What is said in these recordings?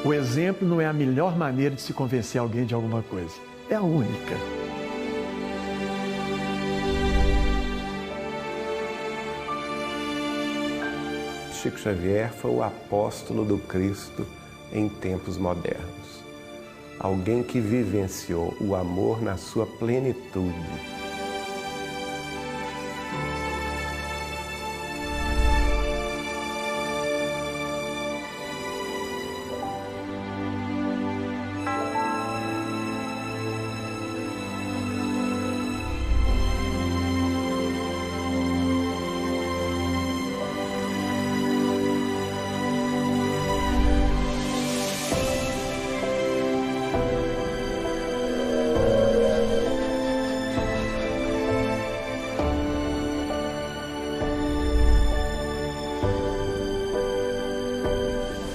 O exemplo não é a melhor maneira de se convencer alguém de alguma coisa. É a única. Chico Xavier foi o apóstolo do Cristo em tempos modernos. Alguém que vivenciou o amor na sua plenitude.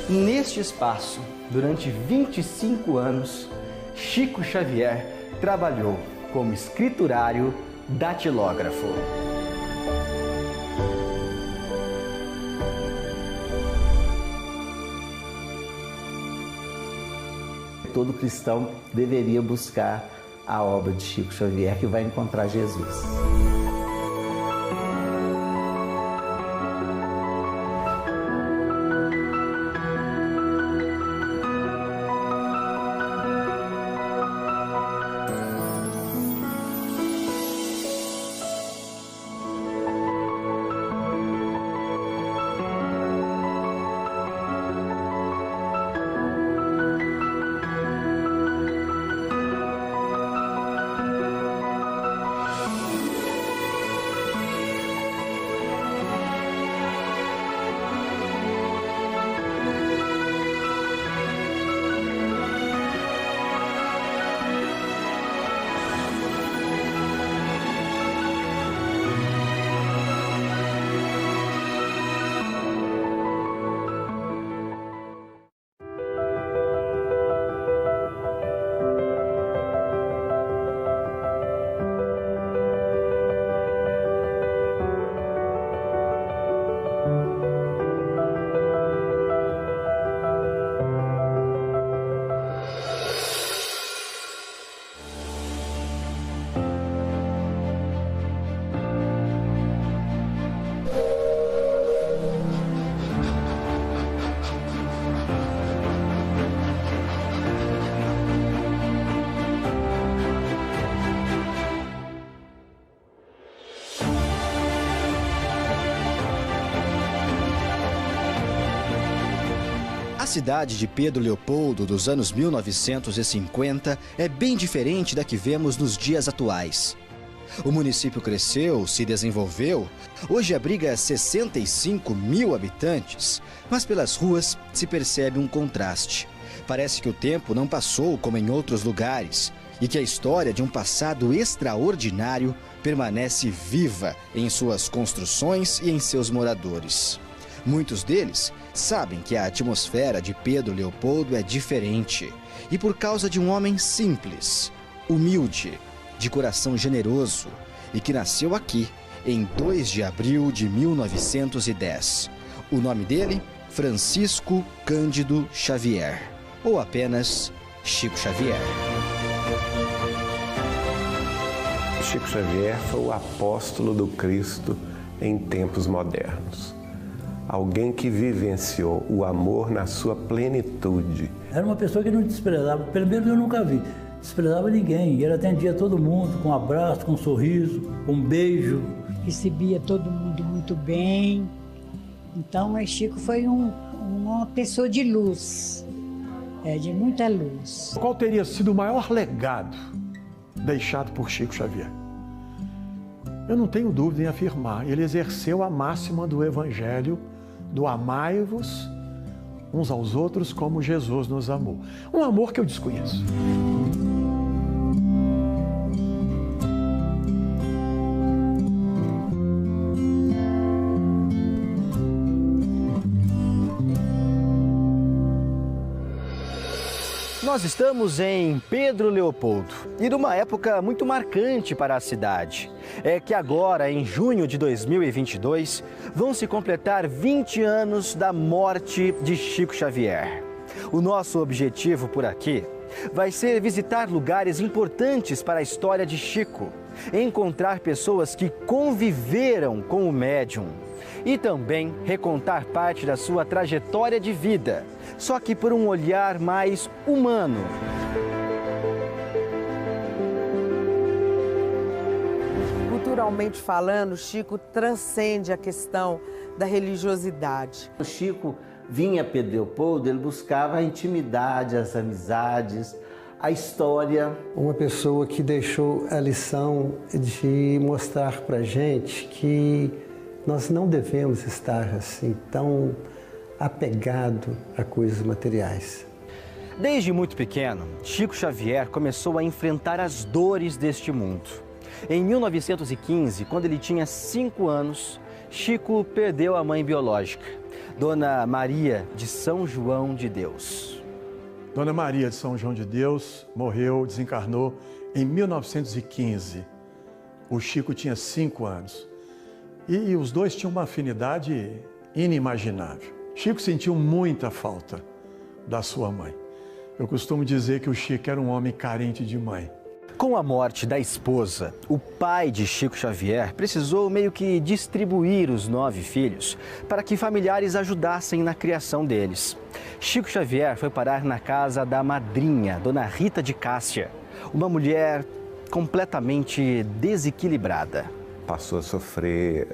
Neste espaço, durante 25 anos, Chico Xavier trabalhou como escriturário datilógrafo. Todo cristão deveria buscar a obra de Chico Xavier, que vai encontrar Jesus. A cidade de Pedro Leopoldo dos anos 1950 é bem diferente da que vemos nos dias atuais. O município cresceu, se desenvolveu, hoje abriga 65 mil habitantes, mas pelas ruas se percebe um contraste. Parece que o tempo não passou como em outros lugares e que a história de um passado extraordinário permanece viva em suas construções e em seus moradores. Muitos deles sabem que a atmosfera de Pedro Leopoldo é diferente e por causa de um homem simples, humilde, de coração generoso e que nasceu aqui em 2 de abril de 1910. O nome dele, Francisco Cândido Xavier, ou apenas Chico Xavier. Chico Xavier foi o apóstolo do Cristo em tempos modernos. Alguém que vivenciou o amor na sua plenitude. Era uma pessoa que não desprezava, pelo menos eu nunca vi, desprezava ninguém. Ele atendia todo mundo com um abraço, com um sorriso, com um beijo. Recebia todo mundo muito bem. Então, o Chico foi uma pessoa de luz, de muita luz. Qual teria sido o maior legado deixado por Chico Xavier? Eu não tenho dúvida em afirmar, ele exerceu a máxima do Evangelho, do amai-vos uns aos outros como Jesus nos amou. Um amor que eu desconheço. Nós estamos em Pedro Leopoldo e numa época muito marcante para a cidade. É que agora, em junho de 2022, vão se completar 20 anos da morte de Chico Xavier. O nosso objetivo por aqui vai ser visitar lugares importantes para a história de Chico, encontrar pessoas que conviveram com o médium e também recontar parte da sua trajetória de vida, só que por um olhar mais humano. Culturalmente falando, Chico transcende a questão da religiosidade. O Chico vinha a Pedro Leopoldo, ele buscava a intimidade, as amizades, a história. Uma pessoa que deixou a lição de mostrar para gente que nós não devemos estar assim tão apegado a coisas materiais. Desde muito pequeno, Chico Xavier começou a enfrentar as dores deste mundo. Em 1915, quando ele tinha 5 anos, Chico perdeu a mãe biológica, Dona Maria de São João de Deus. Dona Maria de São João de Deus morreu, desencarnou em 1915. O Chico tinha 5 anos. E os dois tinham uma afinidade inimaginável. Chico sentiu muita falta da sua mãe. Eu costumo dizer que o Chico era um homem carente de mãe. Com a morte da esposa, o pai de Chico Xavier precisou meio que distribuir os 9 filhos para que familiares ajudassem na criação deles. Chico Xavier foi parar na casa da madrinha, Dona Rita de Cássia, uma mulher completamente desequilibrada. Passou a sofrer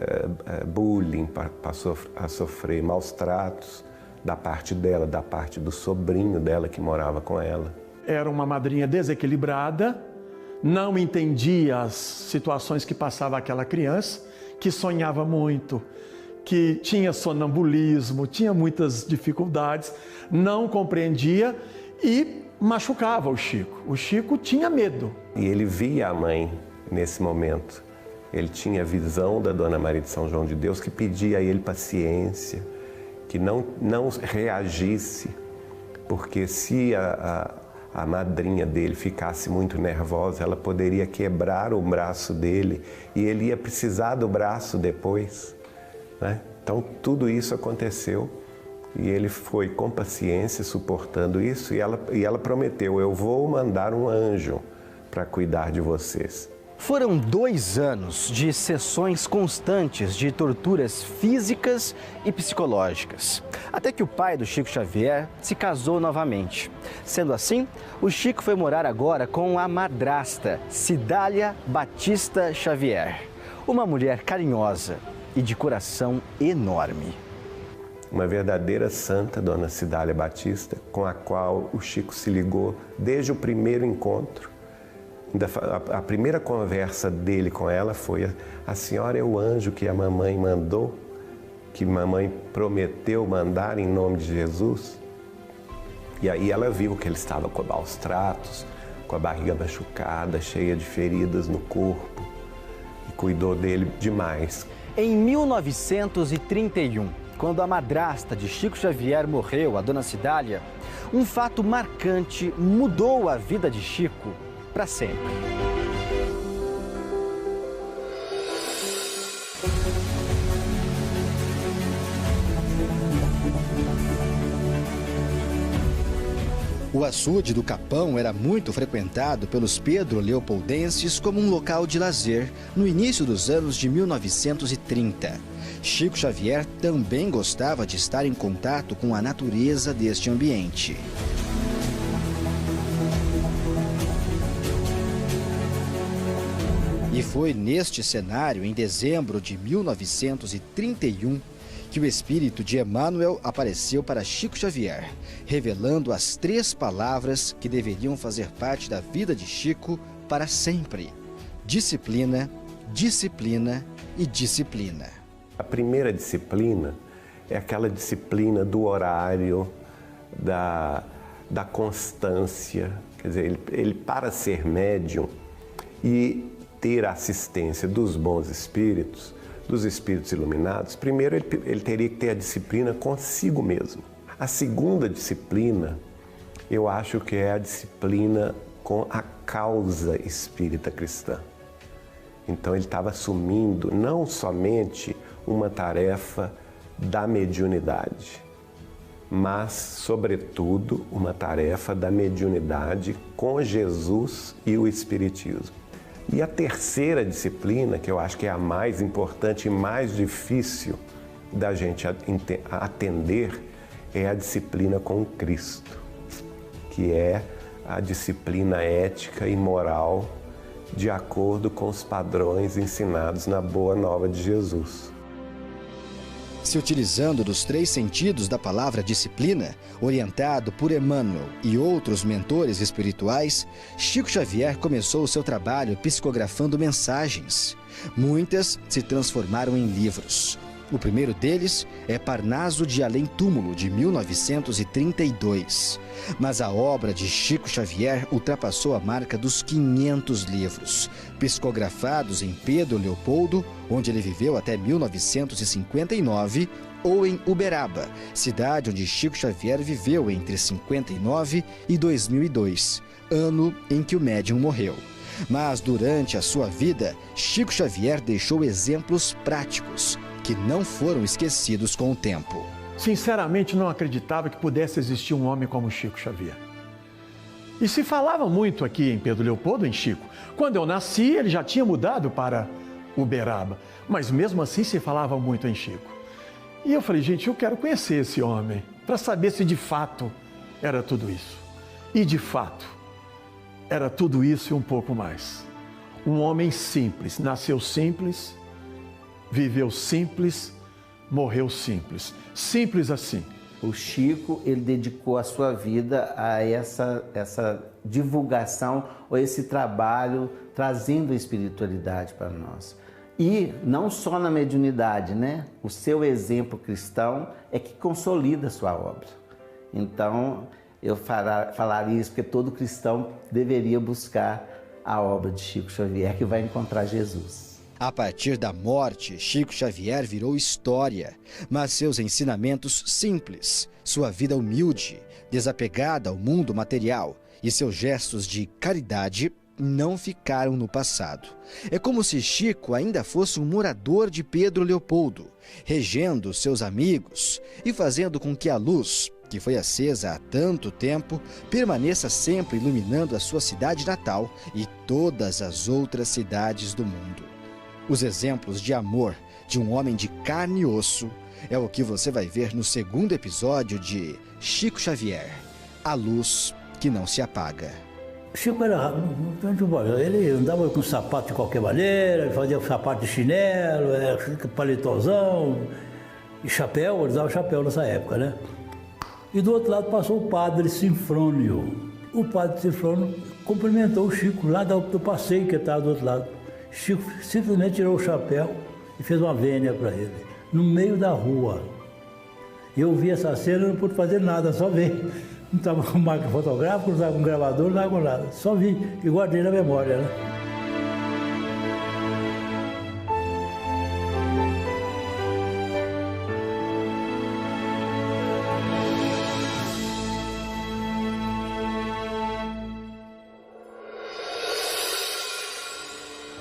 bullying, passou a sofrer maus tratos da parte dela, da parte do sobrinho dela que morava com ela. Era uma madrinha desequilibrada, não entendia as situações que passava aquela criança, que sonhava muito, que tinha sonambulismo, tinha muitas dificuldades, não compreendia e machucava o Chico. O Chico tinha medo. E ele via a mãe nesse momento. Ele tinha a visão da Dona Maria de São João de Deus, que pedia a ele paciência, que não reagisse, porque se a madrinha dele ficasse muito nervosa, ela poderia quebrar o braço dele e ele ia precisar do braço depois, né? Então tudo isso aconteceu e ele foi com paciência suportando isso e ela prometeu: eu vou mandar um anjo para cuidar de vocês. Foram 2 anos de sessões constantes de torturas físicas e psicológicas, até que o pai do Chico Xavier se casou novamente. Sendo assim, o Chico foi morar agora com a madrasta, Cidália Batista Xavier, uma mulher carinhosa e de coração enorme. Uma verdadeira santa, Dona Cidália Batista, com a qual o Chico se ligou desde o primeiro encontro. A primeira conversa dele com ela foi: a senhora é o anjo que a mamãe mandou, que mamãe prometeu mandar em nome de Jesus? E aí ela viu que ele estava com maus tratos, com a barriga machucada, cheia de feridas no corpo, e cuidou dele demais. Em 1931, quando a madrasta de Chico Xavier morreu, a Dona Cidália, um fato marcante mudou a vida de Chico para sempre. O açude do Capão era muito frequentado pelos pedro-leopoldenses como um local de lazer no início dos anos de 1930. Chico Xavier também gostava de estar em contato com a natureza deste ambiente. E foi neste cenário, em dezembro de 1931, que o espírito de Emmanuel apareceu para Chico Xavier, revelando as 3 palavras que deveriam fazer parte da vida de Chico para sempre: disciplina, disciplina e disciplina. A primeira disciplina é aquela disciplina do horário, da constância. Quer dizer, ele para ser médium e ter a assistência dos bons espíritos, dos espíritos iluminados, primeiro ele teria que ter a disciplina consigo mesmo. A segunda disciplina, eu acho que é a disciplina com a causa espírita cristã. Então ele estava assumindo não somente uma tarefa da mediunidade, mas, sobretudo, uma tarefa da mediunidade com Jesus e o Espiritismo. E a terceira disciplina, que eu acho que é a mais importante e mais difícil da gente atender, é a disciplina com Cristo, que é a disciplina ética e moral de acordo com os padrões ensinados na Boa Nova de Jesus. Se utilizando dos 3 sentidos da palavra disciplina, orientado por Emmanuel e outros mentores espirituais, Chico Xavier começou o seu trabalho psicografando mensagens. Muitas se transformaram em livros. O primeiro deles é Parnaso de Além Túmulo, de 1932. Mas a obra de Chico Xavier ultrapassou a marca dos 500 livros, psicografados em Pedro Leopoldo, onde ele viveu até 1959, ou em Uberaba, cidade onde Chico Xavier viveu entre 59 e 2002, ano em que o médium morreu. Mas durante a sua vida, Chico Xavier deixou exemplos práticos, que não foram esquecidos com o tempo. Sinceramente, não acreditava que pudesse existir um homem como Chico Xavier. E se falava muito aqui em Pedro Leopoldo, em Chico. Quando eu nasci, ele já tinha mudado para Uberaba, mas mesmo assim se falava muito em Chico. E eu falei, gente, eu quero conhecer esse homem, para saber se de fato era tudo isso. E de fato, era tudo isso e um pouco mais. Um homem simples, nasceu simples, viveu simples, morreu simples. Simples assim. O Chico, ele dedicou a sua vida a essa divulgação, ou esse trabalho, trazendo a espiritualidade para nós. E não só na mediunidade, né? O seu exemplo cristão é que consolida a sua obra. Então, eu falaria isso porque todo cristão deveria buscar a obra de Chico Xavier, que vai encontrar Jesus. A partir da morte, Chico Xavier virou história, mas seus ensinamentos simples, sua vida humilde, desapegada ao mundo material e seus gestos de caridade não ficaram no passado. É como se Chico ainda fosse um morador de Pedro Leopoldo, regendo seus amigos e fazendo com que a luz, que foi acesa há tanto tempo, permaneça sempre iluminando a sua cidade natal e todas as outras cidades do mundo. Os exemplos de amor de um homem de carne e osso é o que você vai ver no segundo episódio de Chico Xavier, a luz que não se apaga. Chico era, ele andava com sapato de qualquer maneira, fazia sapato de chinelo, paletozão e chapéu, ele usava chapéu nessa época, né? E do outro lado passou o padre Sinfrônio. O padre Sinfrônio cumprimentou o Chico lá do passeio que estava do outro lado. Chico simplesmente tirou o chapéu e fez uma vênia para ele, no meio da rua. Eu vi essa cena, não pude fazer nada, só vi. Não estava com máquina fotográfica, não estava com gravador, não estava com nada. Só vi e guardei na memória, né?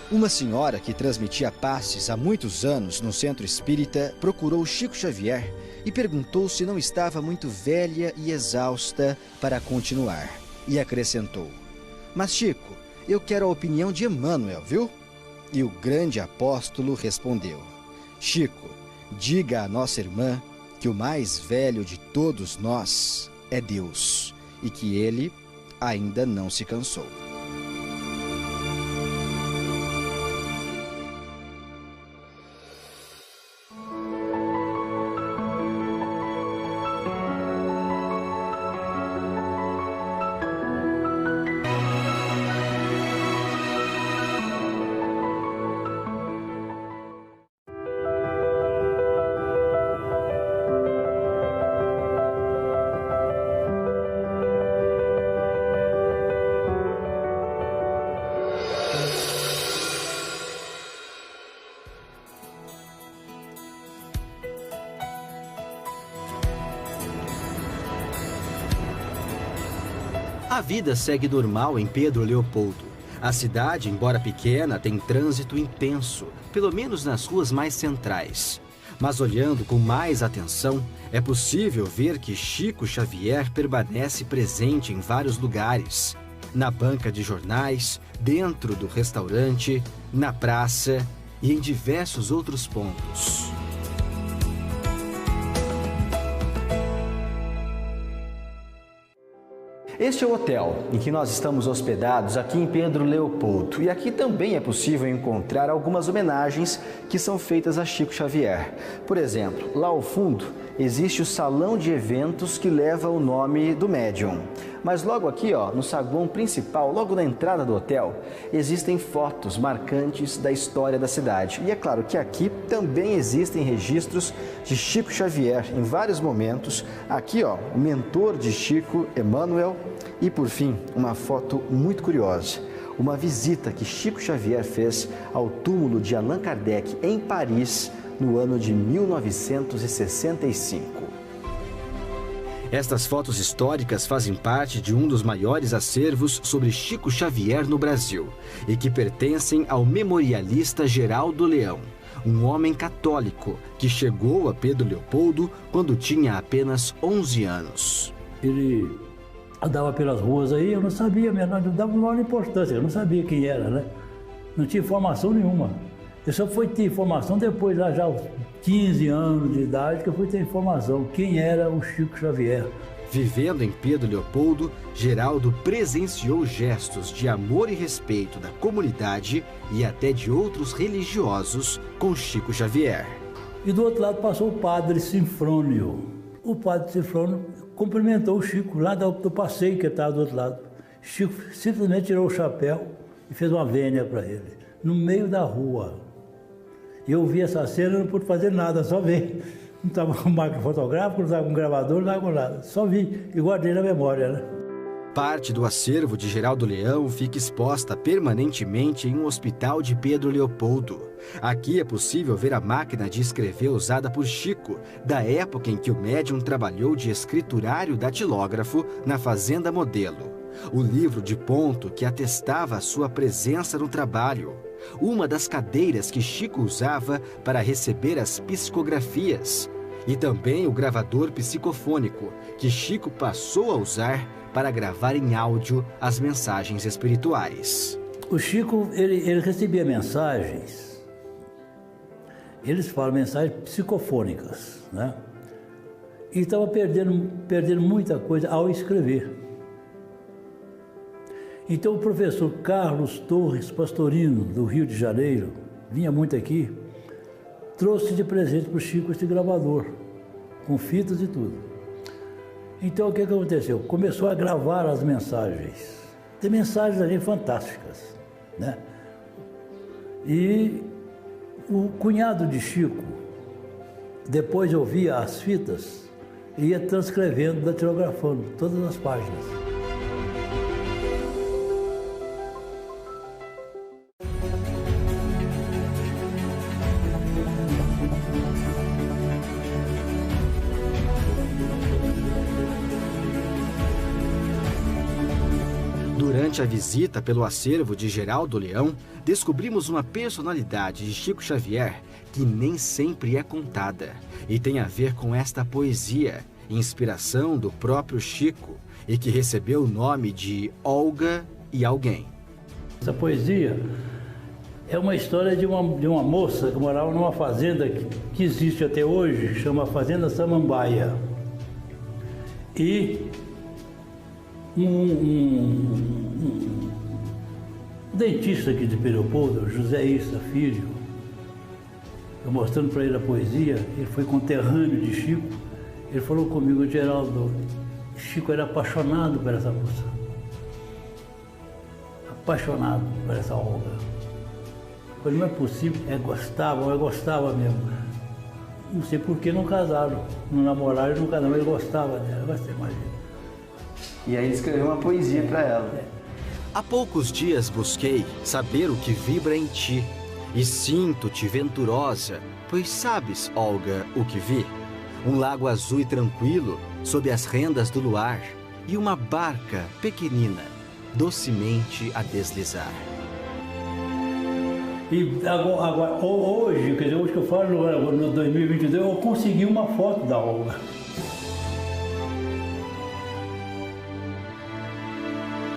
Uma senhora que transmitia passes há muitos anos no centro espírita procurou Chico Xavier e perguntou se não estava muito velha e exausta para continuar. E acrescentou: "Mas Chico, eu quero a opinião de Emmanuel, viu?" E o grande apóstolo respondeu: "Chico, diga à nossa irmã que o mais velho de todos nós é Deus e que ele ainda não se cansou." A vida segue normal em Pedro Leopoldo. A cidade, embora pequena, tem trânsito intenso, pelo menos nas ruas mais centrais. Mas olhando com mais atenção, é possível ver que Chico Xavier permanece presente em vários lugares. Na banca de jornais, dentro do restaurante, na praça e em diversos outros pontos. Este é o hotel em que nós estamos hospedados aqui em Pedro Leopoldo. E aqui também é possível encontrar algumas homenagens que são feitas a Chico Xavier. Por exemplo, lá ao fundo existe o salão de eventos que leva o nome do médium. Mas logo aqui, no saguão principal, logo na entrada do hotel, existem fotos marcantes da história da cidade. E é claro que aqui também existem registros de Chico Xavier em vários momentos. Aqui, o mentor de Chico, Emmanuel. E por fim, uma foto muito curiosa. Uma visita que Chico Xavier fez ao túmulo de Allan Kardec em Paris no ano de 1965. Estas fotos históricas fazem parte de um dos maiores acervos sobre Chico Xavier no Brasil e que pertencem ao memorialista Geraldo Leão, um homem católico que chegou a Pedro Leopoldo quando tinha apenas 11 anos. Ele andava pelas ruas aí, eu não sabia, não dava maior importância, eu não sabia quem era, né? Não tinha informação nenhuma. Eu só fui ter informação depois, lá já aos 15 anos de idade, que eu fui ter informação quem era o Chico Xavier. Vivendo em Pedro Leopoldo, Geraldo presenciou gestos de amor e respeito da comunidade e até de outros religiosos com Chico Xavier. E do outro lado passou o padre Sinfrônio. O padre Sinfrônio cumprimentou o Chico lá do passeio que estava do outro lado. Chico simplesmente tirou o chapéu e fez uma vênia para ele, no meio da rua. Eu vi essa cena, não pude fazer nada, só vi. Não estava com máquina fotográfica, não estava com gravador, não estava com nada. Só vi e guardei na memória, né? Parte do acervo de Geraldo Leão fica exposta permanentemente em um hospital de Pedro Leopoldo. Aqui é possível ver a máquina de escrever usada por Chico, da época em que o médium trabalhou de escriturário datilógrafo na Fazenda Modelo. O livro de ponto que atestava a sua presença no trabalho. Uma das cadeiras que Chico usava para receber as psicografias. E também o gravador psicofônico, que Chico passou a usar para gravar em áudio as mensagens espirituais. O Chico, ele recebia mensagens, eles falam mensagens psicofônicas, né? E estava perdendo muita coisa ao escrever. Então o professor Carlos Torres Pastorino, do Rio de Janeiro, vinha muito aqui, trouxe de presente para o Chico esse gravador, com fitas e tudo. Então o que aconteceu? Começou a gravar as mensagens. Tem mensagens ali fantásticas, né? E o cunhado de Chico, depois eu via as fitas, ia transcrevendo, datilografando todas as páginas. Durante a visita pelo acervo de Geraldo Leão, descobrimos uma personalidade de Chico Xavier que nem sempre é contada e tem a ver com esta poesia, inspiração do próprio Chico e que recebeu o nome de Olga e Alguém. Essa poesia é uma história de uma moça que morava numa fazenda que existe até hoje, chama Fazenda Samambaia. E um dentista aqui de Pedro Leopoldo, José Issa Filho, eu mostrando para ele a poesia, ele foi conterrâneo de Chico, ele falou comigo: Geraldo, Chico era apaixonado por essa moça, apaixonado por essa Olga. Eu falei: não é possível, eu gostava mesmo. Não sei por que não casaram, não namoraram e não casaram, mas ele gostava dela, você imagina. E aí ele escreveu uma poesia para ela. Há poucos dias busquei saber o que vibra em ti, e sinto-te venturosa, pois sabes, Olga, o que vi? Um lago azul e tranquilo, sob as rendas do luar, e uma barca pequenina, docemente a deslizar. E agora, hoje, quer dizer, hoje que eu falo, no 2022, eu consegui uma foto da obra.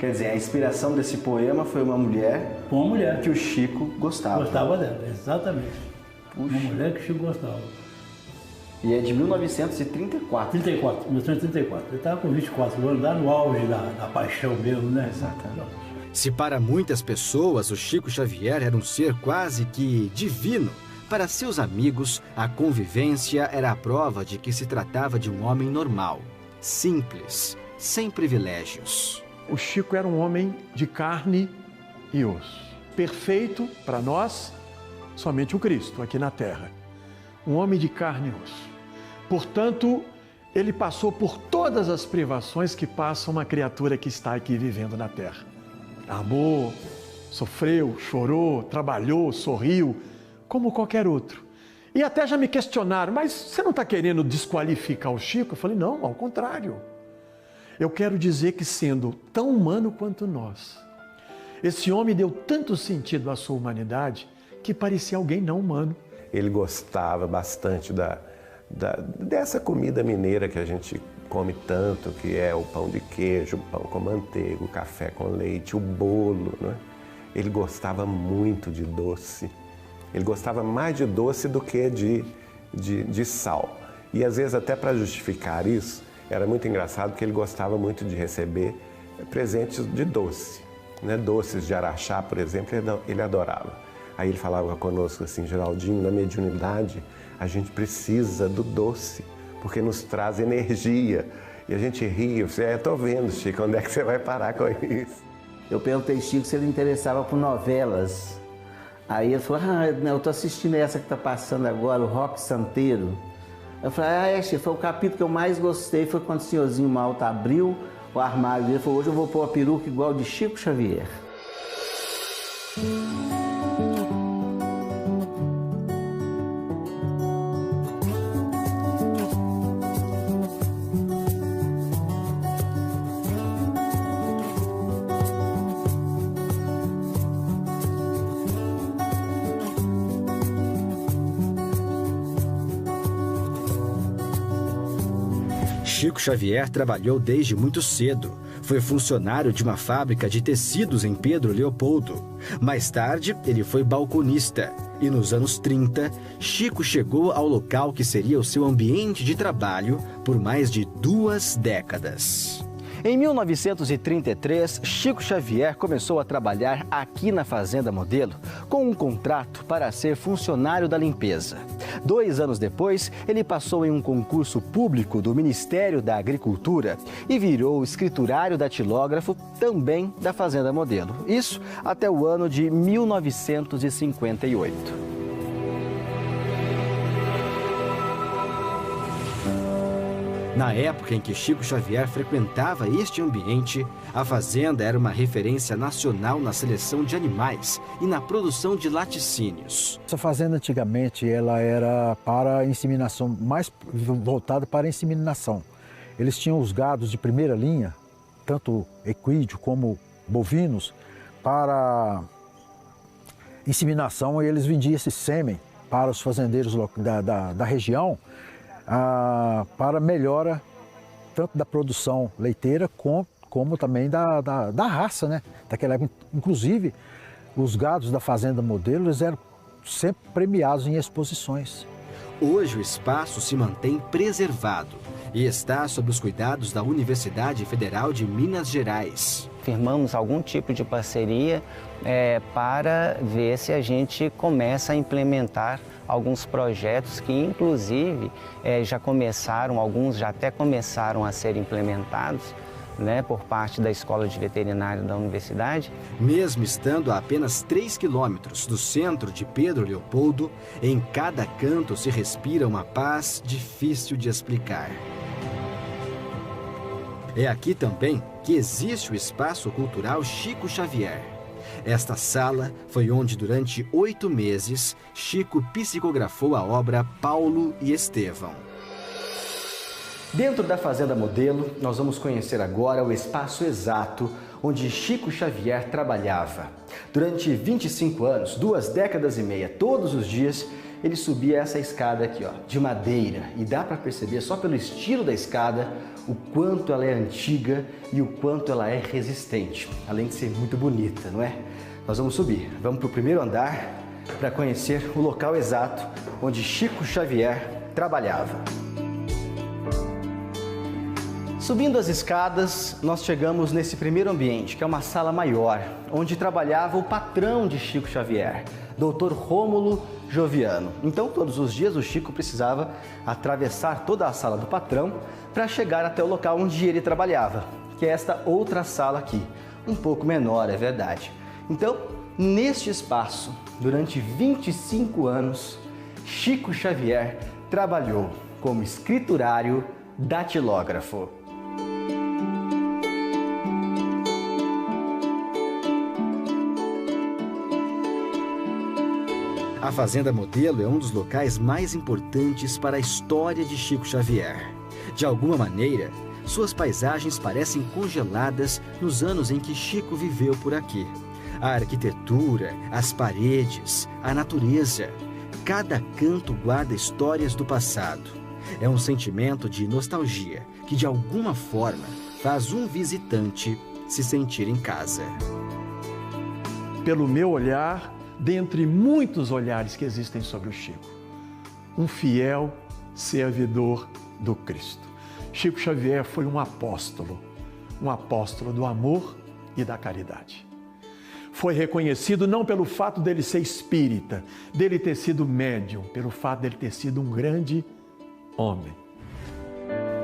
Quer dizer, a inspiração desse poema foi uma mulher... Uma mulher. Que o Chico gostava. Gostava dela, exatamente. Puxa. Uma mulher que o Chico gostava. E é de 1934. 1934. Ele estava com 24 anos, lá no auge da paixão mesmo, né? Exatamente. Se para muitas pessoas o Chico Xavier era um ser quase que divino, para seus amigos a convivência era a prova de que se tratava de um homem normal, simples, sem privilégios. O Chico era um homem de carne e osso. Perfeito para nós, somente o Cristo aqui na terra. Um homem de carne e osso. Portanto, ele passou por todas as privações que passa uma criatura que está aqui vivendo na terra. Amou, sofreu, chorou, trabalhou, sorriu, como qualquer outro. E até já me questionaram, mas você não está querendo desqualificar o Chico? Eu falei, não, ao contrário. Eu quero dizer que, sendo tão humano quanto nós, esse homem deu tanto sentido à sua humanidade que parecia alguém não humano. Ele gostava bastante dessa comida mineira que a gente come tanto, que é o pão de queijo, o pão com manteiga, o café com leite, o bolo, né? Ele gostava muito de doce. Ele gostava mais de doce do que de sal. E às vezes, até para justificar isso, era muito engraçado porque ele gostava muito de receber presentes de doce, né? Doces de araxá, por exemplo, ele adorava. Aí ele falava conosco assim, Geraldinho, na mediunidade a gente precisa do doce, porque nos traz energia. E a gente ria, eu estou vendo, Chico, onde é que você vai parar com isso? Eu perguntei Chico se ele interessava por novelas. Aí ele falou, eu estou assistindo essa que está passando agora, o Rock Santeiro. Eu falei, Chico, foi o capítulo que eu mais gostei, foi quando o senhorzinho Malta abriu o armário dele e falou, hoje eu vou pôr uma peruca igual de Chico Xavier. Chico Xavier trabalhou desde muito cedo. Foi funcionário de uma fábrica de tecidos em Pedro Leopoldo. Mais tarde, ele foi balconista. E nos anos 30, Chico chegou ao local que seria o seu ambiente de trabalho por mais de 2 décadas. Em 1933, Chico Xavier começou a trabalhar aqui na Fazenda Modelo com um contrato para ser funcionário da limpeza. 2 anos depois, ele passou em um concurso público do Ministério da Agricultura e virou escriturário datilógrafo também da Fazenda Modelo. Isso até o ano de 1958. Na época em que Chico Xavier frequentava este ambiente, a fazenda era uma referência nacional na seleção de animais e na produção de laticínios. Essa fazenda antigamente ela era para inseminação, mais voltada para inseminação. Eles tinham os gados de primeira linha, tanto equídeo como bovinos, para inseminação, e eles vendiam esse sêmen para os fazendeiros da região, para melhora tanto da produção leiteira como também da raça, né? Daquela época. Inclusive, os gados da Fazenda Modelo eles eram sempre premiados em exposições. Hoje o espaço se mantém preservado e está sob os cuidados da Universidade Federal de Minas Gerais. Firmamos algum tipo de parceria para ver se a gente começa a implementar alguns projetos que, inclusive, já começaram, alguns já até começaram a ser implementados, né, por parte da Escola de Veterinária da Universidade. Mesmo estando a apenas 3 quilômetros do centro de Pedro Leopoldo, em cada canto se respira uma paz difícil de explicar. É aqui também que existe o Espaço Cultural Chico Xavier. Esta sala foi onde, durante 8 meses, Chico psicografou a obra Paulo e Estevão. Dentro da Fazenda Modelo, nós vamos conhecer agora o espaço exato onde Chico Xavier trabalhava. Durante 25 anos, 2 décadas e meia, todos os dias, ele subia essa escada aqui, ó, de madeira. E dá para perceber, só pelo estilo da escada, o quanto ela é antiga e o quanto ela é resistente. Além de ser muito bonita, não é? Nós vamos subir, vamos para o primeiro andar para conhecer o local exato onde Chico Xavier trabalhava. Subindo as escadas, nós chegamos nesse primeiro ambiente, que é uma sala maior, onde trabalhava o patrão de Chico Xavier, Dr. Rômulo Joviano. Então, todos os dias o Chico precisava atravessar toda a sala do patrão para chegar até o local onde ele trabalhava, que é esta outra sala aqui, um pouco menor, é verdade. Então, neste espaço, durante 25 anos, Chico Xavier trabalhou como escriturário datilógrafo. A Fazenda Modelo é um dos locais mais importantes para a história de Chico Xavier. De alguma maneira, suas paisagens parecem congeladas nos anos em que Chico viveu por aqui. A arquitetura, as paredes, a natureza, cada canto guarda histórias do passado. É um sentimento de nostalgia que, de alguma forma, faz um visitante se sentir em casa. Pelo meu olhar, dentre muitos olhares que existem sobre o Chico, um fiel servidor do Cristo. Chico Xavier foi um apóstolo do amor e da caridade. Foi reconhecido não pelo fato dele ser espírita, dele ter sido médium, pelo fato dele ter sido um grande homem.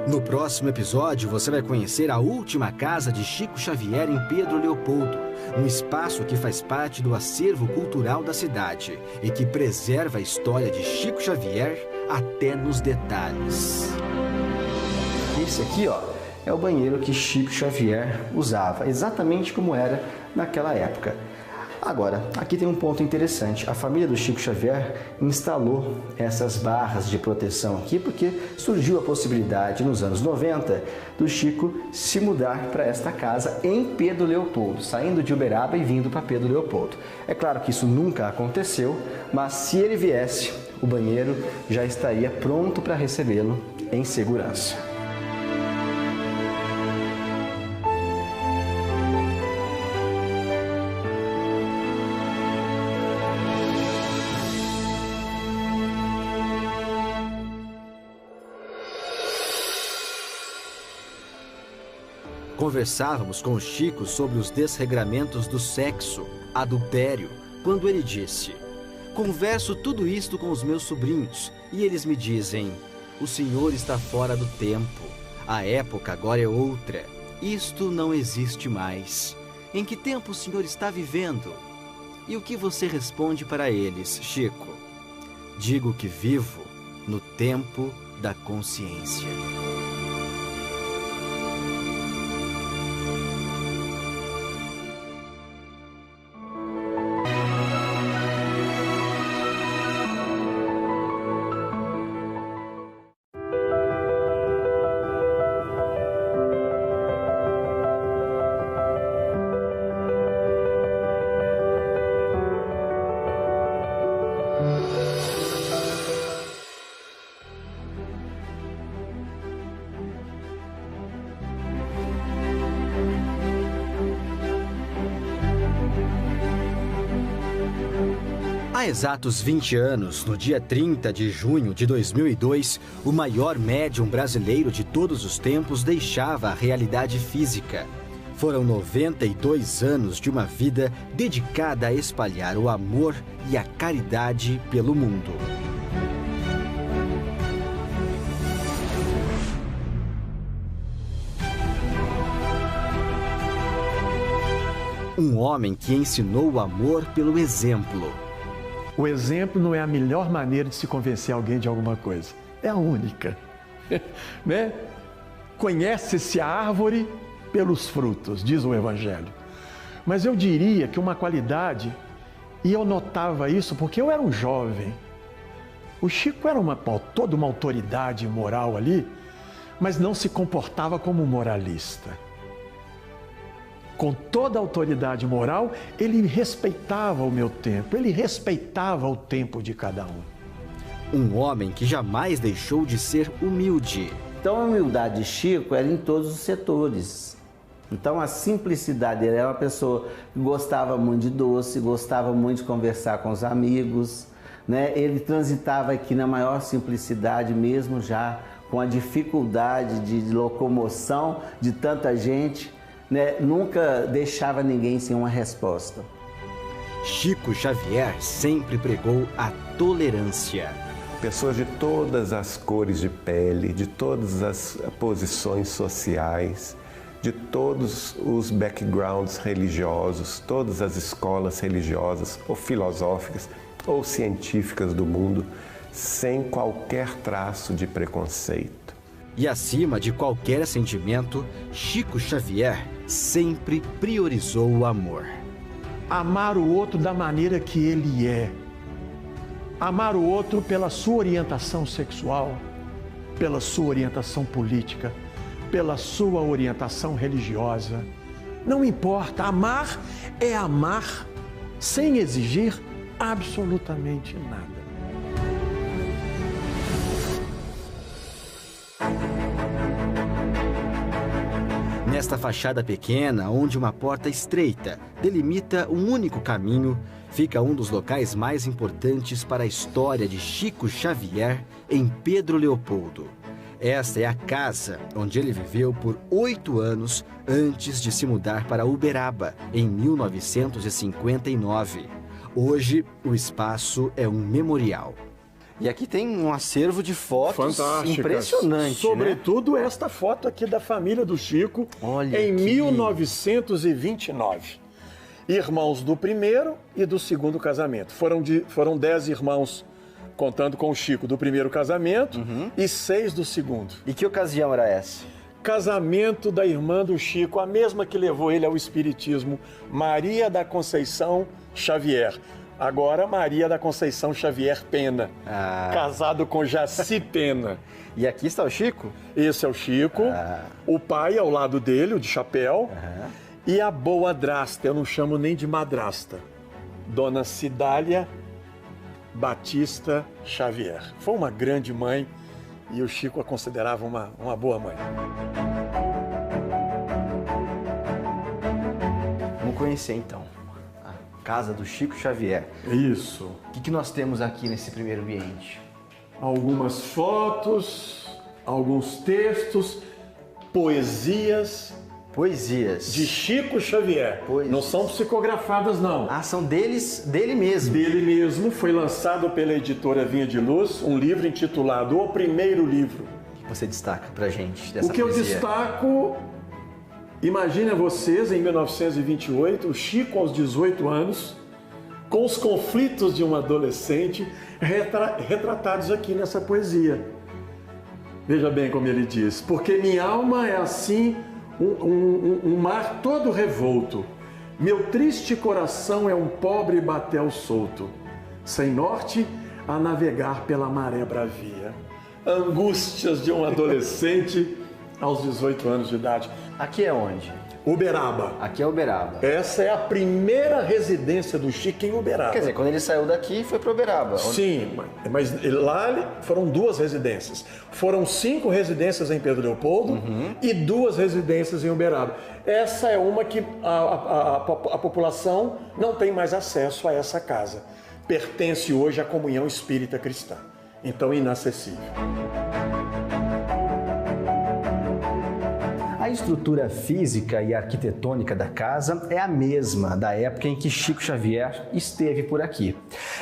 No próximo episódio, você vai conhecer a última casa de Chico Xavier em Pedro Leopoldo, um espaço que faz parte do acervo cultural da cidade e que preserva a história de Chico Xavier até nos detalhes. Esse aqui, ó, é o banheiro que Chico Xavier usava, exatamente como era naquela época. Agora, aqui tem um ponto interessante. A família do Chico Xavier instalou essas barras de proteção aqui porque surgiu a possibilidade nos anos 90 do Chico se mudar para esta casa em Pedro Leopoldo, saindo de Uberaba e vindo para Pedro Leopoldo. É claro que isso nunca aconteceu, mas se ele viesse, o banheiro já estaria pronto para recebê-lo em segurança. Conversávamos com o Chico sobre os desregramentos do sexo, adultério, quando ele disse: "Converso tudo isto com os meus sobrinhos e eles me dizem: o senhor está fora do tempo, a época agora é outra, isto não existe mais. Em que tempo o senhor está vivendo?" E o que você responde para eles, Chico? Digo que vivo no tempo da consciência. Há exatos 20 anos, no dia 30 de junho de 2002, o maior médium brasileiro de todos os tempos deixava a realidade física. Foram 92 anos de uma vida dedicada a espalhar o amor e a caridade pelo mundo. Um homem que ensinou o amor pelo exemplo. O exemplo não é a melhor maneira de se convencer alguém de alguma coisa. É a única. Né? Conhece-se a árvore pelos frutos, diz o Evangelho. Mas eu diria que uma qualidade, e eu notava isso porque eu era um jovem. O Chico era toda uma autoridade moral ali, mas não se comportava como um moralista. Com toda a autoridade moral, ele respeitava o meu tempo, ele respeitava o tempo de cada um. Um homem que jamais deixou de ser humilde. Então a humildade de Chico era em todos os setores. Então a simplicidade, ele era uma pessoa que gostava muito de doce, gostava muito de conversar com os amigos, né? Ele transitava aqui na maior simplicidade mesmo, já com a dificuldade de locomoção de tanta gente, né? Nunca deixava ninguém sem uma resposta. Chico Xavier sempre pregou a tolerância. Pessoas de todas as cores de pele, de todas as posições sociais, de todos os backgrounds religiosos, todas as escolas religiosas ou filosóficas ou científicas do mundo, sem qualquer traço de preconceito. E acima de qualquer sentimento, Chico Xavier sempre priorizou o amor. Amar o outro da maneira que ele é. Amar o outro pela sua orientação sexual, pela sua orientação política, pela sua orientação religiosa. Não importa, amar é amar sem exigir absolutamente nada. Nesta fachada pequena, onde uma porta estreita delimita um único caminho, fica um dos locais mais importantes para a história de Chico Xavier em Pedro Leopoldo. Esta é a casa onde ele viveu por 8 anos antes de se mudar para Uberaba, em 1959. Hoje, o espaço é um memorial. E aqui tem um acervo de fotos fantásticas, impressionante, sobretudo, né? Esta foto aqui da família do Chico, olha, em 1929. Irmãos do primeiro e do segundo casamento. Foram 10 irmãos, contando com o Chico, do primeiro casamento, e 6 do segundo. E que ocasião era essa? Casamento da irmã do Chico, a mesma que levou ele ao espiritismo, Maria da Conceição Xavier. Agora, Maria da Conceição Xavier Pena, casado com Jaci Pena. E aqui está o Chico? Esse é o Chico, o pai ao lado dele, o de chapéu, e a boadrasta, eu não chamo nem de madrasta, Dona Cidália Batista Xavier. Foi uma grande mãe e o Chico a considerava uma boa mãe. Vamos conhecer então a casa do Chico Xavier. Isso. O que nós temos aqui nesse primeiro ambiente? Algumas fotos, alguns textos, poesias. Poesias. De Chico Xavier. Poesias. Não são psicografadas, não. Ah, são dele mesmo. Dele mesmo. Foi lançado pela editora Vinha de Luz um livro intitulado O Primeiro Livro. O que você destaca pra gente dessa poesia? O que eu destaco, imagina vocês, em 1928, o Chico aos 18 anos, com os conflitos de um adolescente, retratados aqui nessa poesia. Veja bem como ele diz: porque minha alma é assim um mar todo revolto, meu triste coração é um pobre batel solto, sem norte a navegar pela maré bravia. Angústias de um adolescente aos 18 anos de idade. Aqui é onde? Uberaba. Aqui é Uberaba. Essa é a primeira residência do Chico em Uberaba. Quer dizer, quando ele saiu daqui, foi para Uberaba. Sim, mas lá foram 2 residências. Foram 5 residências em Pedro Leopoldo e 2 residências em Uberaba. Essa é uma que a população não tem mais acesso a essa casa. Pertence hoje à Comunhão Espírita Cristã. Então, inacessível. A estrutura física e arquitetônica da casa é a mesma da época em que Chico Xavier esteve por aqui.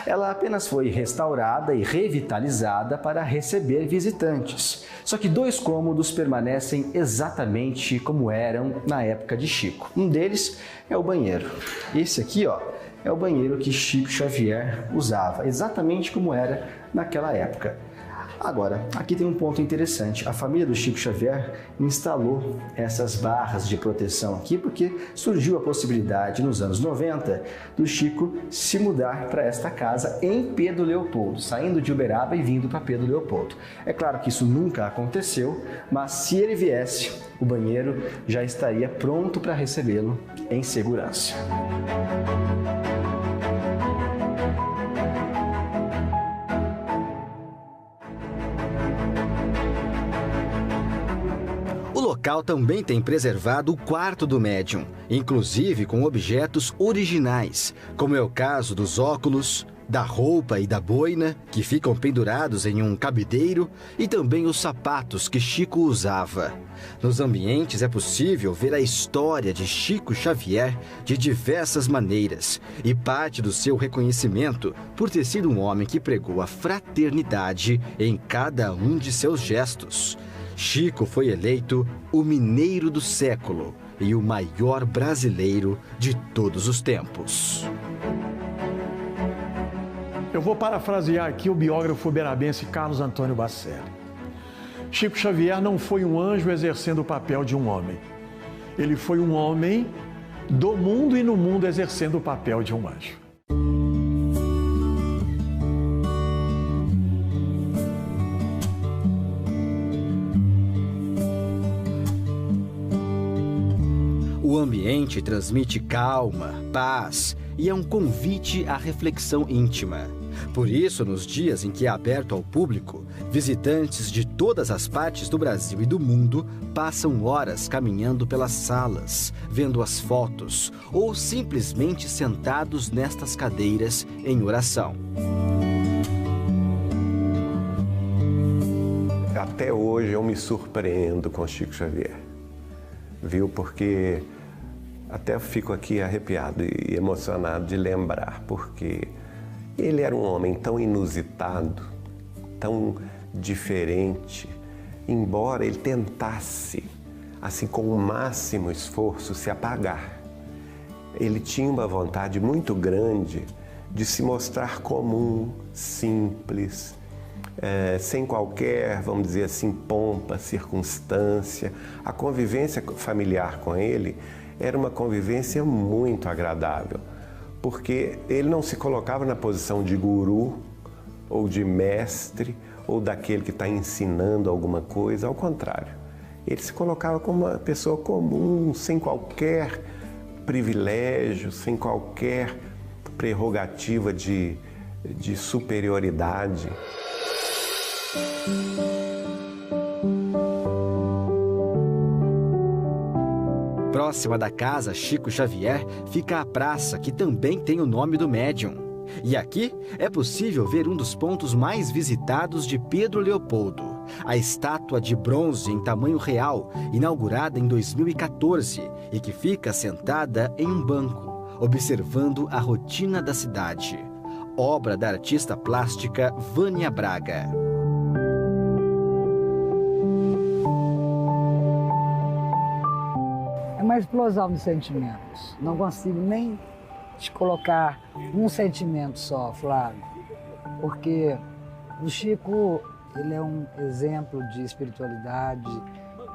Ela apenas foi restaurada e revitalizada para receber visitantes. Só que 2 cômodos permanecem exatamente como eram na época de Chico. Um deles é o banheiro. Esse aqui, ó, é o banheiro que Chico Xavier usava, exatamente como era naquela época. Agora, aqui tem um ponto interessante. A família do Chico Xavier instalou essas barras de proteção aqui porque surgiu a possibilidade nos anos 90 do Chico se mudar para esta casa em Pedro Leopoldo, saindo de Uberaba e vindo para Pedro Leopoldo. É claro que isso nunca aconteceu, mas se ele viesse, o banheiro já estaria pronto para recebê-lo em segurança. O local também tem preservado o quarto do médium, inclusive com objetos originais, como é o caso dos óculos, da roupa e da boina, que ficam pendurados em um cabideiro, e também os sapatos que Chico usava. Nos ambientes é possível ver a história de Chico Xavier de diversas maneiras, e parte do seu reconhecimento por ter sido um homem que pregou a fraternidade em cada um de seus gestos. Chico foi eleito o mineiro do século e o maior brasileiro de todos os tempos. Eu vou parafrasear aqui o biógrafo uberabense Carlos Antônio Bacelli. Chico Xavier não foi um anjo exercendo o papel de um homem. Ele foi um homem do mundo e no mundo exercendo o papel de um anjo. O ambiente transmite calma, paz e é um convite à reflexão íntima. Por isso, nos dias em que é aberto ao público, visitantes de todas as partes do Brasil e do mundo passam horas caminhando pelas salas, vendo as fotos ou simplesmente sentados nestas cadeiras em oração. Até hoje eu me surpreendo com Chico Xavier, viu? Porque até fico aqui arrepiado e emocionado de lembrar, porque ele era um homem tão inusitado, tão diferente, embora ele tentasse, assim, com o máximo esforço, se apagar. Ele tinha uma vontade muito grande de se mostrar comum, simples, sem qualquer, vamos dizer assim, pompa, circunstância. A convivência familiar com ele era uma convivência muito agradável, porque ele não se colocava na posição de guru ou de mestre ou daquele que está ensinando alguma coisa, ao contrário. Ele se colocava como uma pessoa comum, sem qualquer privilégio, sem qualquer prerrogativa de superioridade. Próxima da casa Chico Xavier fica a praça, que também tem o nome do médium. E aqui é possível ver um dos pontos mais visitados de Pedro Leopoldo, a estátua de bronze em tamanho real, inaugurada em 2014 e que fica sentada em um banco, observando a rotina da cidade. Obra da artista plástica Vânia Braga. Uma explosão de sentimentos. Não consigo nem te colocar um sentimento só, Flávio, porque o Chico, ele é um exemplo de espiritualidade,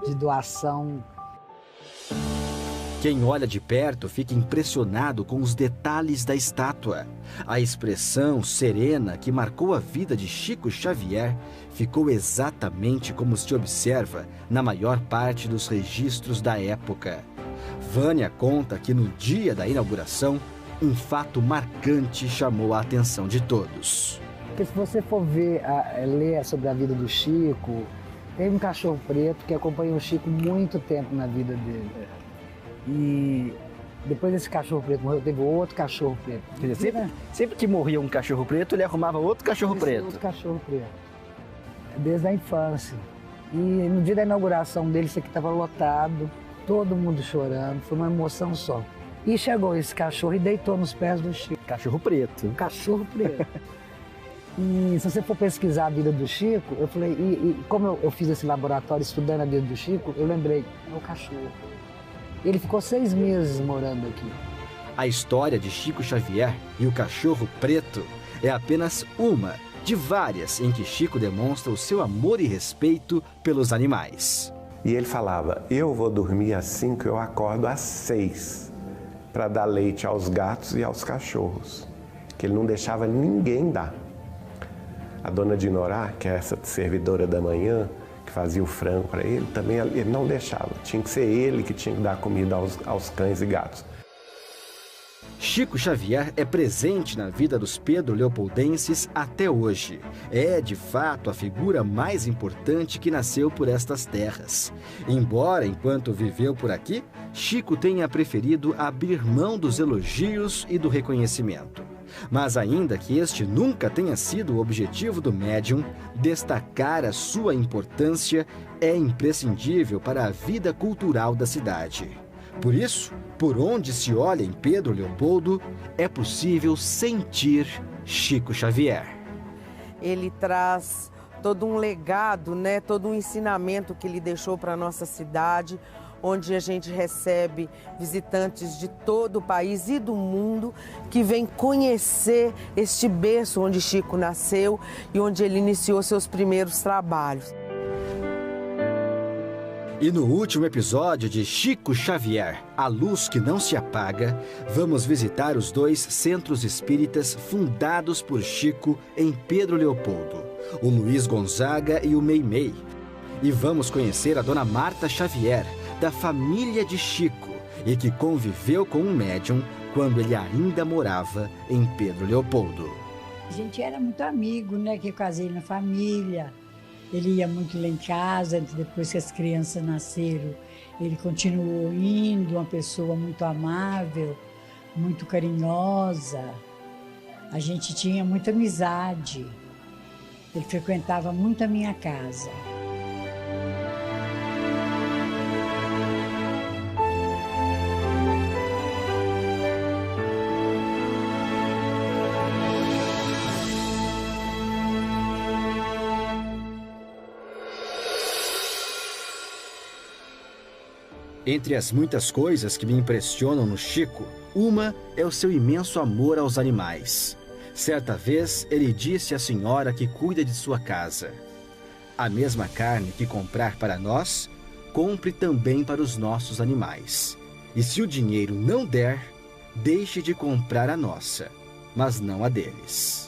de doação. Quem olha de perto fica impressionado com os detalhes da estátua. A expressão serena que marcou a vida de Chico Xavier ficou exatamente como se observa na maior parte dos registros da época. Vânia conta que no dia da inauguração, um fato marcante chamou a atenção de todos. Porque se você for ler sobre a vida do Chico, tem um cachorro preto que acompanhou o Chico muito tempo na vida dele. E depois desse cachorro preto morreu, teve outro cachorro preto. Quer dizer, sempre que morria um cachorro preto, ele arrumava outro cachorro preto. Outro cachorro preto. Desde a infância. E no dia da inauguração dele, isso aqui estava lotado, todo mundo chorando, foi uma emoção só. E chegou esse cachorro e deitou nos pés do Chico. Cachorro preto. Cachorro preto. E se você for pesquisar a vida do Chico, eu falei, e como eu fiz esse laboratório estudando a vida do Chico, eu lembrei, é o cachorro. Ele ficou 6 meses morando aqui. A história de Chico Xavier e o cachorro preto é apenas uma de várias em que Chico demonstra o seu amor e respeito pelos animais. E ele falava, eu vou dormir às 5, eu acordo às 6 para dar leite aos gatos e aos cachorros, que ele não deixava ninguém dar. A dona Dinorá, que é essa servidora da manhã, que fazia o frango para ele, também ele não deixava. Tinha que ser ele que tinha que dar comida aos cães e gatos. Chico Xavier é presente na vida dos Pedro Leopoldenses até hoje. É, de fato, a figura mais importante que nasceu por estas terras. Embora, enquanto viveu por aqui, Chico tenha preferido abrir mão dos elogios e do reconhecimento. Mas ainda que este nunca tenha sido o objetivo do médium, destacar a sua importância é imprescindível para a vida cultural da cidade. Por isso, por onde se olha em Pedro Leopoldo, é possível sentir Chico Xavier. Ele traz todo um legado, né? Todo um ensinamento que ele deixou para a nossa cidade, onde a gente recebe visitantes de todo o país e do mundo que vêm conhecer este berço onde Chico nasceu e onde ele iniciou seus primeiros trabalhos. E no último episódio de Chico Xavier, A Luz que Não Se Apaga, vamos visitar os 2 centros espíritas fundados por Chico em Pedro Leopoldo, o Luiz Gonzaga e o Meimei. E vamos conhecer a dona Marta Xavier, da família de Chico, e que conviveu com um médium quando ele ainda morava em Pedro Leopoldo. A gente era muito amigo, né? Que eu casei na família. Ele ia muito lá em casa, depois que as crianças nasceram, ele continuou indo, uma pessoa muito amável, muito carinhosa. A gente tinha muita amizade. Ele frequentava muito a minha casa. Entre as muitas coisas que me impressionam no Chico, uma é o seu imenso amor aos animais. Certa vez, ele disse à senhora que cuida de sua casa: a mesma carne que comprar para nós, compre também para os nossos animais. E se o dinheiro não der, deixe de comprar a nossa, mas não a deles.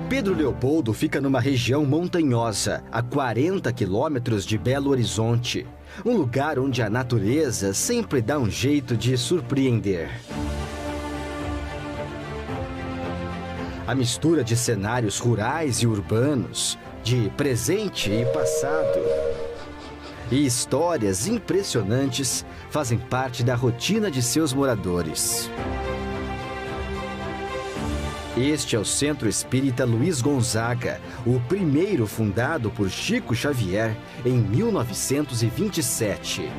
Pedro Leopoldo fica numa região montanhosa, a 40 quilômetros de Belo Horizonte. Um lugar onde a natureza sempre dá um jeito de surpreender. A mistura de cenários rurais e urbanos, de presente e passado, e histórias impressionantes fazem parte da rotina de seus moradores. Este é o Centro Espírita Luiz Gonzaga, o primeiro fundado por Chico Xavier em 1927.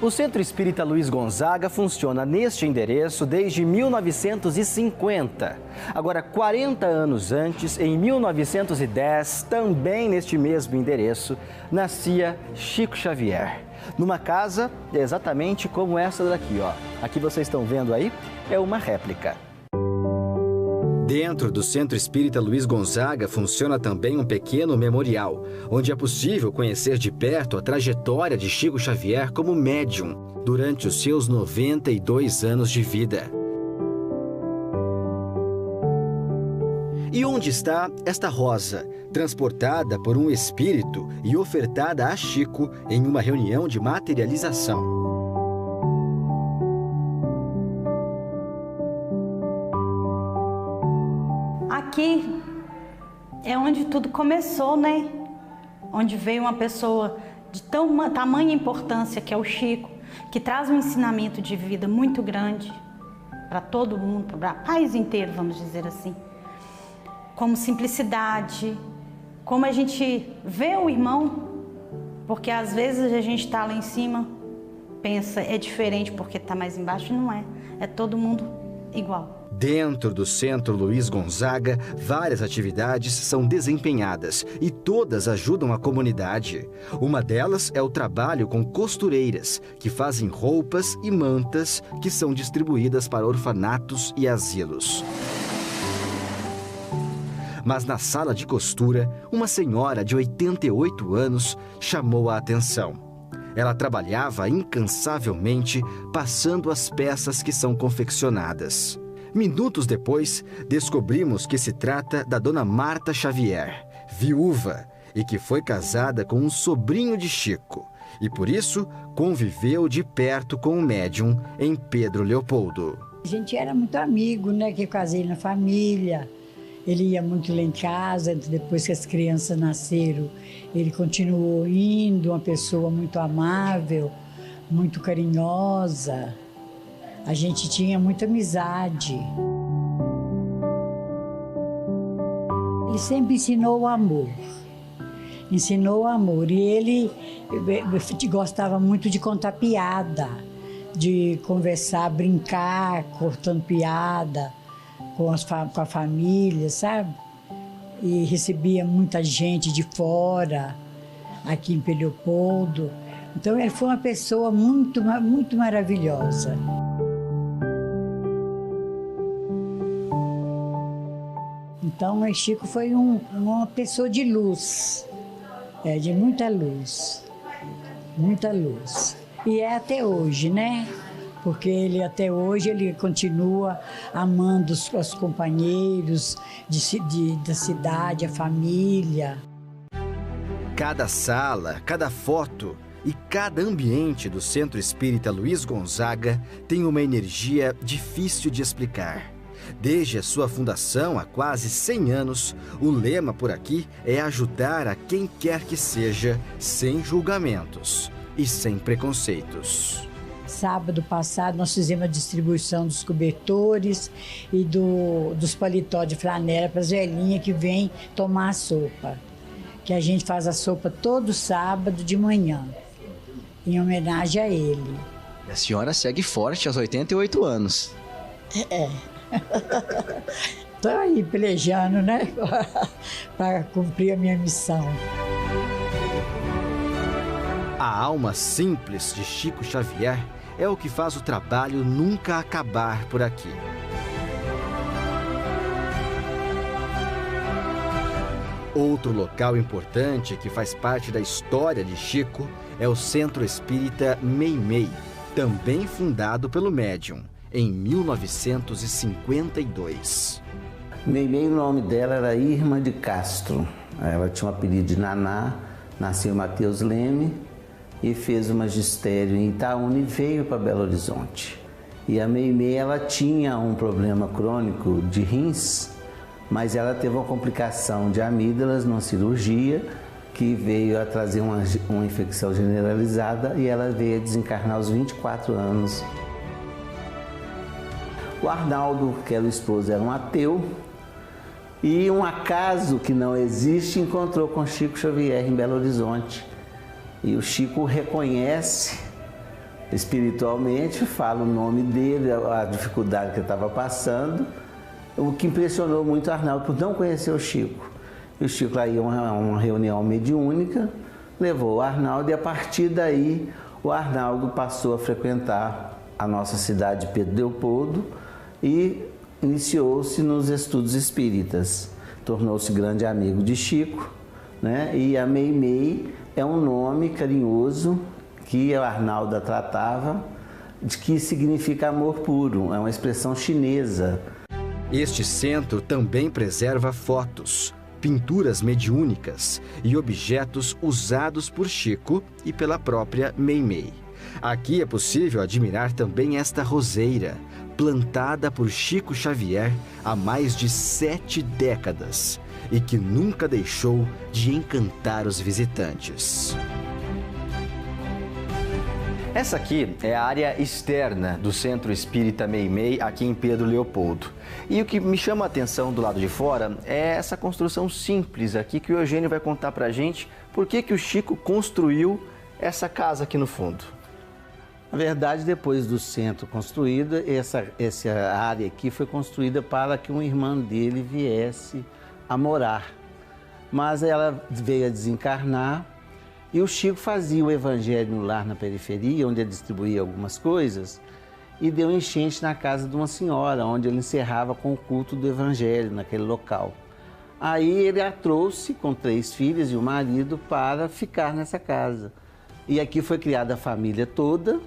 O Centro Espírita Luiz Gonzaga funciona neste endereço desde 1950. Agora, 40 anos antes, em 1910, também neste mesmo endereço, nascia Chico Xavier. Numa casa exatamente como essa daqui, ó. Aqui vocês estão vendo aí, é uma réplica. Dentro do Centro Espírita Luiz Gonzaga funciona também um pequeno memorial, onde é possível conhecer de perto a trajetória de Chico Xavier como médium durante os seus 92 anos de vida. E onde está esta rosa, transportada por um espírito e ofertada a Chico em uma reunião de materialização? Aqui é onde tudo começou, né? Onde veio uma pessoa de tamanha importância, que é o Chico, que traz um ensinamento de vida muito grande para todo mundo, para o país inteiro, vamos dizer assim. Como simplicidade, como a gente vê o irmão, porque às vezes a gente está lá em cima, pensa, é diferente porque está mais embaixo, não é. É todo mundo igual. Dentro do Centro Luiz Gonzaga, várias atividades são desempenhadas e todas ajudam a comunidade. Uma delas é o trabalho com costureiras, que fazem roupas e mantas que são distribuídas para orfanatos e asilos. Mas na sala de costura, uma senhora de 88 anos chamou a atenção. Ela trabalhava incansavelmente, passando as peças que são confeccionadas. Minutos depois, descobrimos que se trata da dona Marta Xavier, viúva, e que foi casada com um sobrinho de Chico, e por isso conviveu de perto com o médium em Pedro Leopoldo. A gente era muito amigo, né? Que eu casei na família. Ele ia muito lá em casa, depois que as crianças nasceram, ele continuou indo, uma pessoa muito amável, muito carinhosa. A gente tinha muita amizade. Ele sempre ensinou o amor. Ensinou o amor. E ele gostava muito de contar piada, de conversar, brincar, cortando piada com a família, sabe? E recebia muita gente de fora, aqui em Pedro Leopoldo. Então ele foi uma pessoa muito, muito maravilhosa. Então, o Chico foi uma pessoa de luz, de muita luz, muita luz. E é até hoje, né? Porque ele até hoje ele continua amando os companheiros da cidade, a família. Cada sala, cada foto e cada ambiente do Centro Espírita Luiz Gonzaga tem uma energia difícil de explicar. Desde a sua fundação há quase 100 anos, o lema por aqui é ajudar a quem quer que seja, sem julgamentos e sem preconceitos. Sábado passado nós fizemos a distribuição dos cobertores e dos paletó de flanela para as velhinhas que vêm tomar a sopa. Que a gente faz a sopa todo sábado de manhã, em homenagem a ele. A senhora segue forte aos 88 anos. Estou aí pelejando, né? Para cumprir a minha missão. A alma simples de Chico Xavier é o que faz o trabalho nunca acabar por aqui. Outro local importante que faz parte da história de Chico é o Centro Espírita Meimei, também fundado pelo médium, em 1952. Meimei, o nome dela era Irma de Castro. Ela tinha um apelido de Naná, nasceu em Mateus Leme e fez o magistério em Itaúna e veio para Belo Horizonte. E a Meimei, ela tinha um problema crônico de rins, mas ela teve uma complicação de amígdalas numa cirurgia que veio a trazer uma infecção generalizada e ela veio a desencarnar aos 24 anos. O Arnaldo, que era o esposo, era um ateu e um acaso que não existe encontrou com Chico Xavier em Belo Horizonte. E o Chico reconhece espiritualmente, fala o nome dele, a dificuldade que ele estava passando, o que impressionou muito o Arnaldo por não conhecer o Chico. E o Chico aí uma reunião mediúnica, levou o Arnaldo e a partir daí o Arnaldo passou a frequentar a nossa cidade de Pedro Leopoldo e iniciou-se nos estudos espíritas. Tornou-se grande amigo de Chico, né? E a Meimei é um nome carinhoso que o Arnaldo a tratava, de que significa amor puro, é uma expressão chinesa. Este centro também preserva fotos, pinturas mediúnicas e objetos usados por Chico e pela própria Meimei. Aqui é possível admirar também esta roseira, plantada por Chico Xavier há mais de 7 décadas e que nunca deixou de encantar os visitantes. Essa aqui é a área externa do Centro Espírita Meimei, aqui em Pedro Leopoldo. E o que me chama a atenção do lado de fora é essa construção simples aqui que o Eugênio vai contar pra gente por que o Chico construiu essa casa aqui no fundo. Na verdade, depois do centro construído, essa área aqui foi construída para que um irmão dele viesse a morar. Mas ela veio a desencarnar e o Chico fazia o evangelho no lar na periferia, onde ele distribuía algumas coisas, e deu enchente na casa de uma senhora, onde ele encerrava com o culto do evangelho naquele local. Aí ele a trouxe com 3 filhas e o marido para ficar nessa casa. E aqui foi criada a família toda,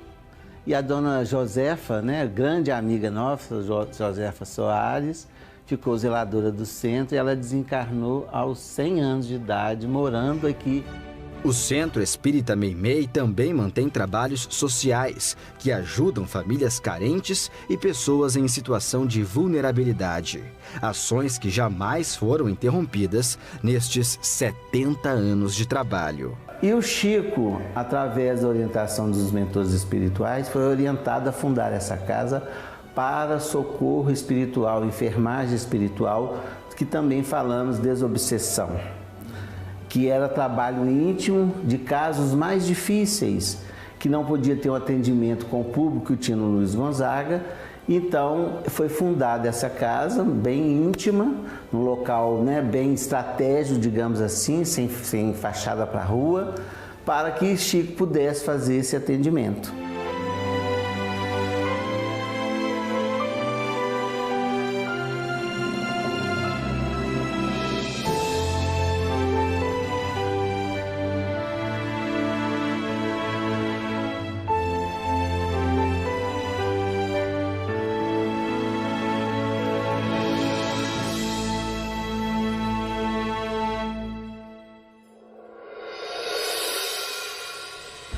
e a dona Josefa, né, grande amiga nossa, Josefa Soares, ficou zeladora do centro e ela desencarnou aos 100 anos de idade, morando aqui. O Centro Espírita Meimei também mantém trabalhos sociais que ajudam famílias carentes e pessoas em situação de vulnerabilidade. Ações que jamais foram interrompidas nestes 70 anos de trabalho. E o Chico, através da orientação dos mentores espirituais, foi orientado a fundar essa casa para socorro espiritual, enfermagem espiritual, que também falamos desobsessão, que era trabalho íntimo de casos mais difíceis, que não podia ter um atendimento com o público que tinha no Luiz Gonzaga. Então foi fundada essa casa bem íntima, num local, né, bem estratégico, digamos assim, sem fachada para a rua, para que Chico pudesse fazer esse atendimento.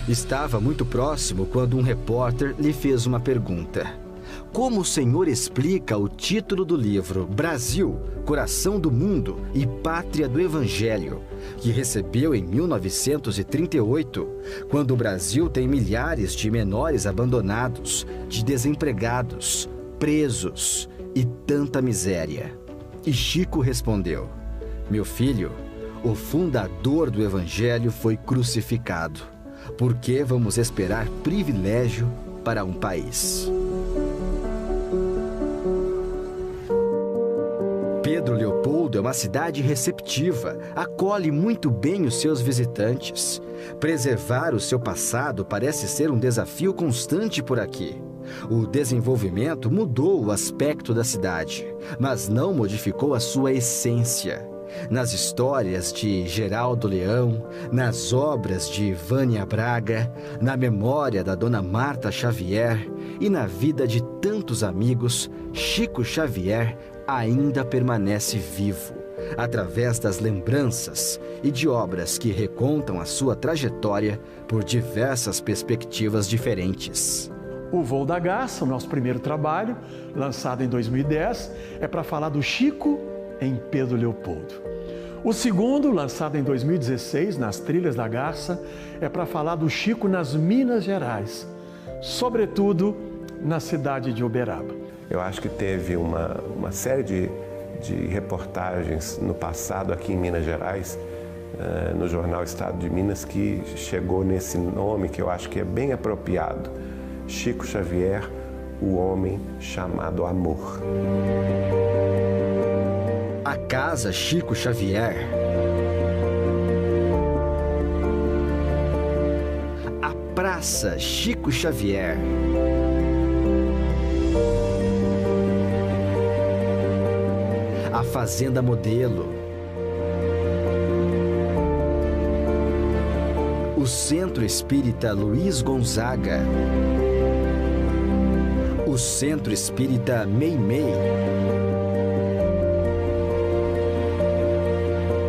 Estava muito próximo quando um repórter lhe fez uma pergunta. Como o senhor explica o título do livro Brasil, Coração do Mundo e Pátria do Evangelho, que recebeu em 1938, quando o Brasil tem milhares de menores abandonados, de desempregados, presos e tanta miséria? E Chico respondeu: meu filho, o fundador do Evangelho foi crucificado. Por que vamos esperar privilégio para um país? Pedro Leopoldo é uma cidade receptiva, acolhe muito bem os seus visitantes. Preservar o seu passado parece ser um desafio constante por aqui. O desenvolvimento mudou o aspecto da cidade, mas não modificou a sua essência. Nas histórias de Geraldo Leão, nas obras de Vânia Braga, na memória da Dona Marta Xavier e na vida de tantos amigos, Chico Xavier ainda permanece vivo, através das lembranças e de obras que recontam a sua trajetória por diversas perspectivas diferentes. O Voo da Garça, o nosso primeiro trabalho, lançado em 2010, é para falar do Chico em Pedro Leopoldo. O segundo, lançado em 2016, nas Trilhas da Garça, é para falar do Chico nas Minas Gerais, sobretudo na cidade de Uberaba. Eu acho que teve uma série de reportagens no passado aqui em Minas Gerais, no jornal Estado de Minas, que chegou nesse nome que eu acho que é bem apropriado: Chico Xavier, o homem chamado amor. A Casa Chico Xavier, a Praça Chico Xavier, a Fazenda Modelo, o Centro Espírita Luiz Gonzaga, o Centro Espírita Meimei.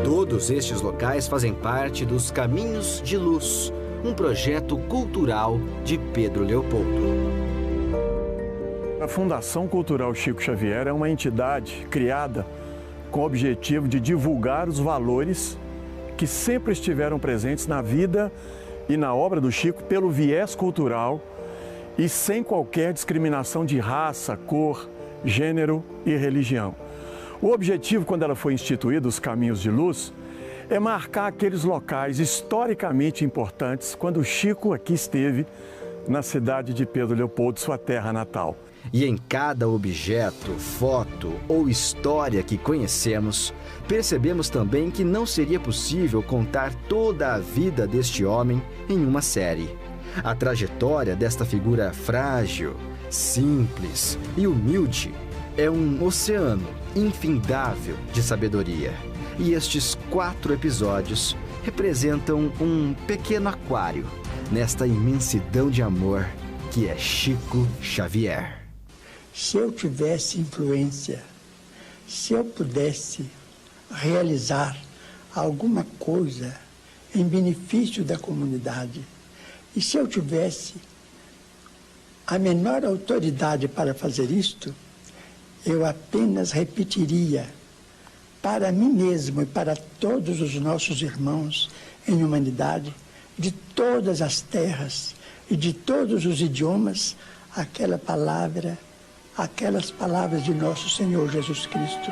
Todos estes locais fazem parte dos Caminhos de Luz, um projeto cultural de Pedro Leopoldo. A Fundação Cultural Chico Xavier é uma entidade criada com o objetivo de divulgar os valores que sempre estiveram presentes na vida e na obra do Chico pelo viés cultural e sem qualquer discriminação de raça, cor, gênero e religião. O objetivo, quando ela foi instituída, os Caminhos de Luz, é marcar aqueles locais historicamente importantes quando o Chico aqui esteve na cidade de Pedro Leopoldo, sua terra natal. E em cada objeto, foto ou história que conhecemos, percebemos também que não seria possível contar toda a vida deste homem em uma série. A trajetória desta figura frágil, simples e humilde é um oceano infindável de sabedoria. E estes 4 episódios representam um pequeno aquário nesta imensidão de amor que é Chico Xavier. Se eu tivesse influência, se eu pudesse realizar alguma coisa em benefício da comunidade, e se eu tivesse a menor autoridade para fazer isto, eu apenas repetiria para mim mesmo e para todos os nossos irmãos em humanidade, de todas as terras e de todos os idiomas, aquelas palavras de nosso Senhor Jesus Cristo.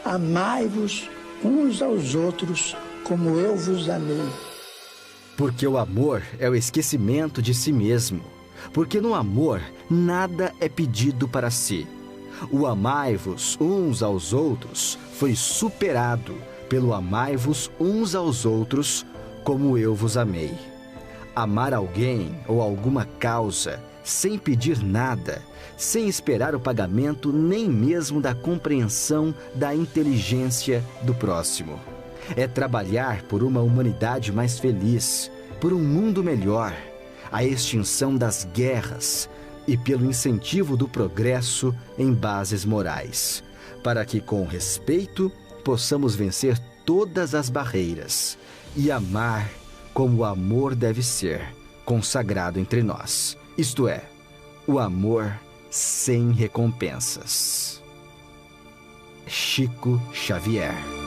Amai-vos uns aos outros como eu vos amei. Porque o amor é o esquecimento de si mesmo. Porque no amor nada é pedido para si. O amai-vos uns aos outros foi superado pelo amai-vos uns aos outros como eu vos amei. Amar alguém ou alguma causa sem pedir nada, sem esperar o pagamento nem mesmo da compreensão da inteligência do próximo. É trabalhar por uma humanidade mais feliz, por um mundo melhor, a extinção das guerras e pelo incentivo do progresso em bases morais, para que com respeito possamos vencer todas as barreiras e amar como o amor deve ser, consagrado entre nós. Isto é, o amor sem recompensas. Chico Xavier.